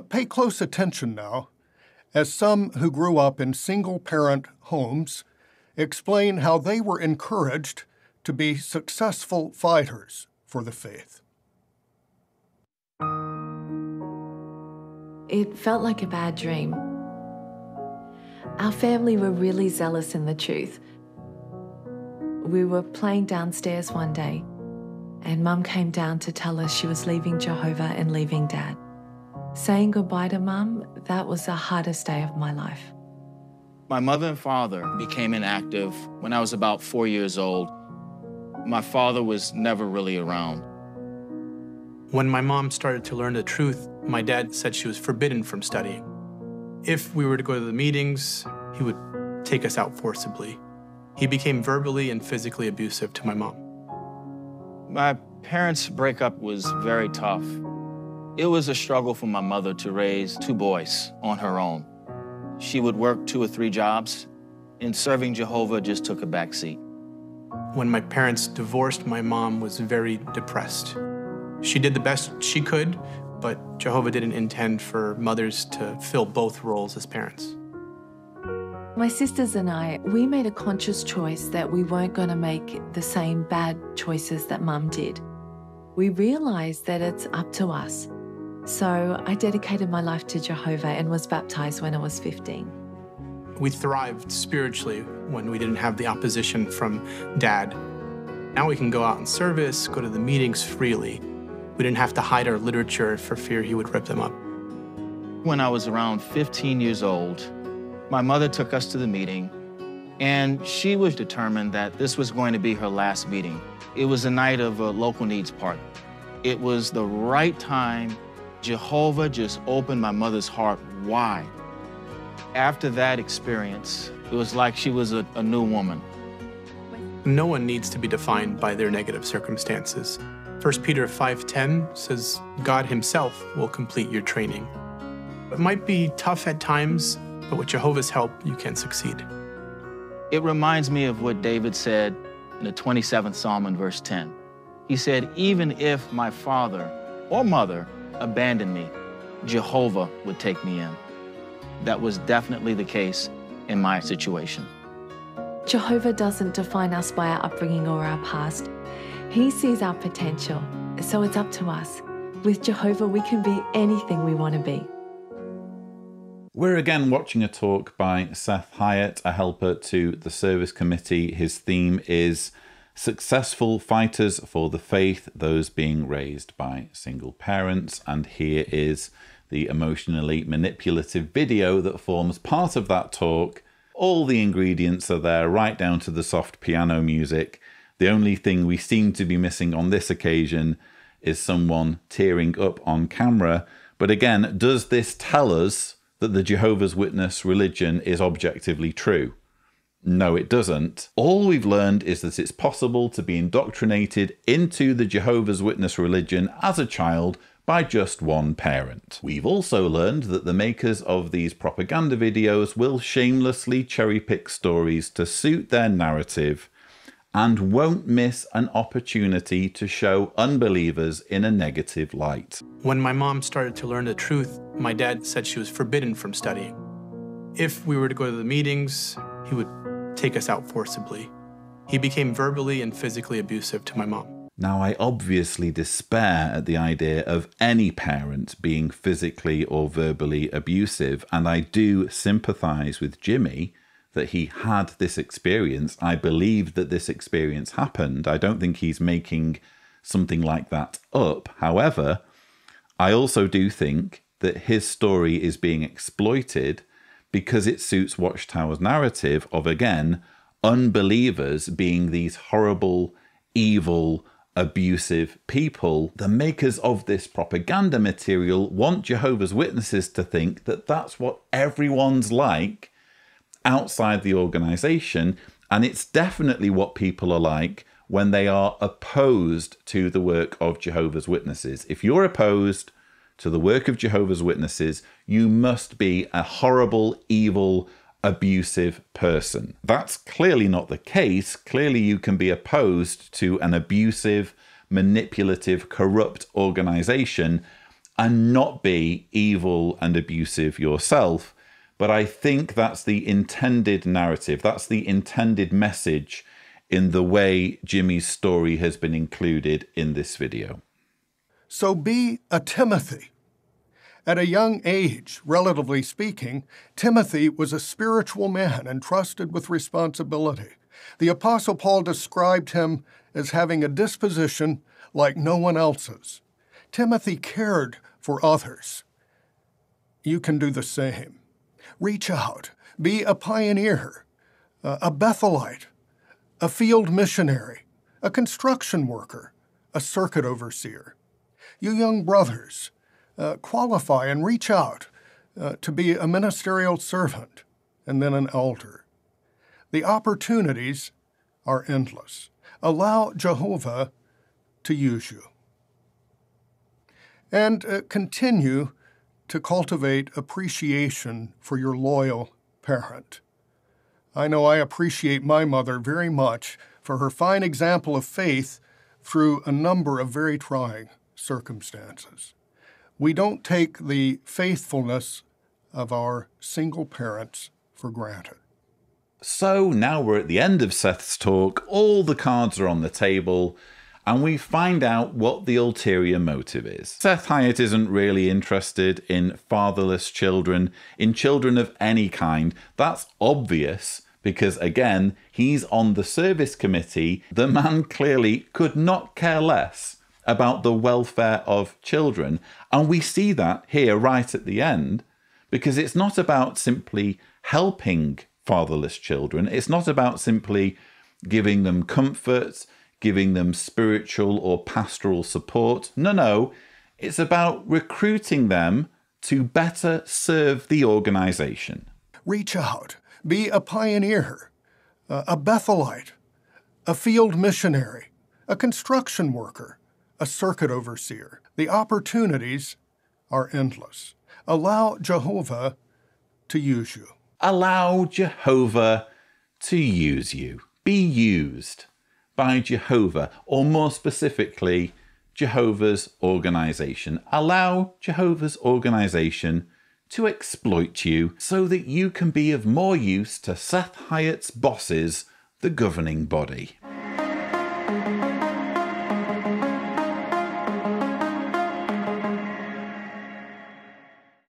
Pay close attention now, as some who grew up in single-parent homes explain how they were encouraged to be successful fighters for the faith. It felt like a bad dream. Our family were really zealous in the truth. We were playing downstairs one day, and Mum came down to tell us she was leaving Jehovah and leaving Dad. Saying goodbye to Mum, that was the hardest day of my life. My mother and father became inactive when I was about 4 years old. My father was never really around. When my mom started to learn the truth, my dad said she was forbidden from studying. If we were to go to the meetings, he would take us out forcibly. He became verbally and physically abusive to my mom. My parents' breakup was very tough. It was a struggle for my mother to raise 2 boys on her own. She would work 2 or 3 jobs, and serving Jehovah just took a back seat. When my parents divorced, my mom was very depressed. She did the best she could, but Jehovah didn't intend for mothers to fill both roles as parents. My sisters and I, we made a conscious choice that we weren't going to make the same bad choices that Mum did. We realised that it's up to us. So I dedicated my life to Jehovah and was baptised when I was 15. We thrived spiritually when we didn't have the opposition from Dad. Now we can go out in service, go to the meetings freely. We didn't have to hide our literature for fear he would rip them up. When I was around 15 years old, my mother took us to the meeting, and she was determined that this was going to be her last meeting. It was a night of a local needs party. It was the right time. Jehovah just opened my mother's heart wide. After that experience, it was like she was a new woman. No one needs to be defined by their negative circumstances. 1 Peter 5:10 says, God himself will complete your training. It might be tough at times, but with Jehovah's help, you can succeed. It reminds me of what David said in the 27th Psalm in verse 10. He said, even if my father or mother abandoned me, Jehovah would take me in. That was definitely the case in my situation. Jehovah doesn't define us by our upbringing or our past. He sees our potential, so it's up to us. With Jehovah, we can be anything we want to be. We're again watching a talk by Seth Hyatt, a helper to the service committee. His theme is Successful Fighters for the Faith, those being raised by single parents. And here is the emotionally manipulative video that forms part of that talk. All the ingredients are there, right down to the soft piano music. The only thing we seem to be missing on this occasion is someone tearing up on camera. But again, does this tell us that the Jehovah's Witness religion is objectively true? No, it doesn't. All we've learned is that it's possible to be indoctrinated into the Jehovah's Witness religion as a child by just one parent. We've also learned that the makers of these propaganda videos will shamelessly cherry-pick stories to suit their narrative and won't miss an opportunity to show unbelievers in a negative light. When my mom started to learn the truth, my dad said she was forbidden from studying. If we were to go to the meetings, he would take us out forcibly. He became verbally and physically abusive to my mom. Now, I obviously despair at the idea of any parent being physically or verbally abusive, and I do sympathise with Jimmy that he had this experience. I believe that this experience happened. I don't think he's making something like that up. However, I also do think that his story is being exploited because it suits Watchtower's narrative of, again, unbelievers being these horrible, evil, abusive people. The makers of this propaganda material want Jehovah's Witnesses to think that that's what everyone's like outside the organization, and it's definitely what people are like when they are opposed to the work of Jehovah's Witnesses. If you're opposed to the work of Jehovah's Witnesses, you must be a horrible, evil, abusive person. That's clearly not the case. Clearly you can be opposed to an abusive, manipulative, corrupt organization and not be evil and abusive yourself. But I think that's the intended narrative. That's the intended message in the way Jimmy's story has been included in this video. So be a Timothy. At a young age, relatively speaking, Timothy was a spiritual man entrusted with responsibility. The Apostle Paul described him as having a disposition like no one else's. Timothy cared for others. You can do the same. Reach out. Be a pioneer, a Bethelite, a field missionary, a construction worker, a circuit overseer. You young brothers, qualify and reach out to be a ministerial servant and then an elder. The opportunities are endless. Allow Jehovah to use you. And continue to cultivate appreciation for your loyal parent. I know I appreciate my mother very much for her fine example of faith through a number of very trying circumstances. We don't take the faithfulness of our single parents for granted. So now we're at the end of Seth's talk, all the cards are on the table, and we find out what the ulterior motive is. Seth Hyatt isn't really interested in fatherless children, in children of any kind. That's obvious because, again, he's on the service committee. The man clearly could not care less about the welfare of children. And we see that here right at the end, because it's not about simply helping fatherless children. It's not about simply giving them comfort, giving them spiritual or pastoral support. No, it's about recruiting them to better serve the organization. Reach out. Be a pioneer, a Bethelite, a field missionary, a construction worker, a circuit overseer. The opportunities are endless. Allow Jehovah to use you. Allow Jehovah to use you. Be used by Jehovah, or more specifically, Jehovah's organization. Allow Jehovah's organization to exploit you so that you can be of more use to Seth Hyatt's bosses, the governing body.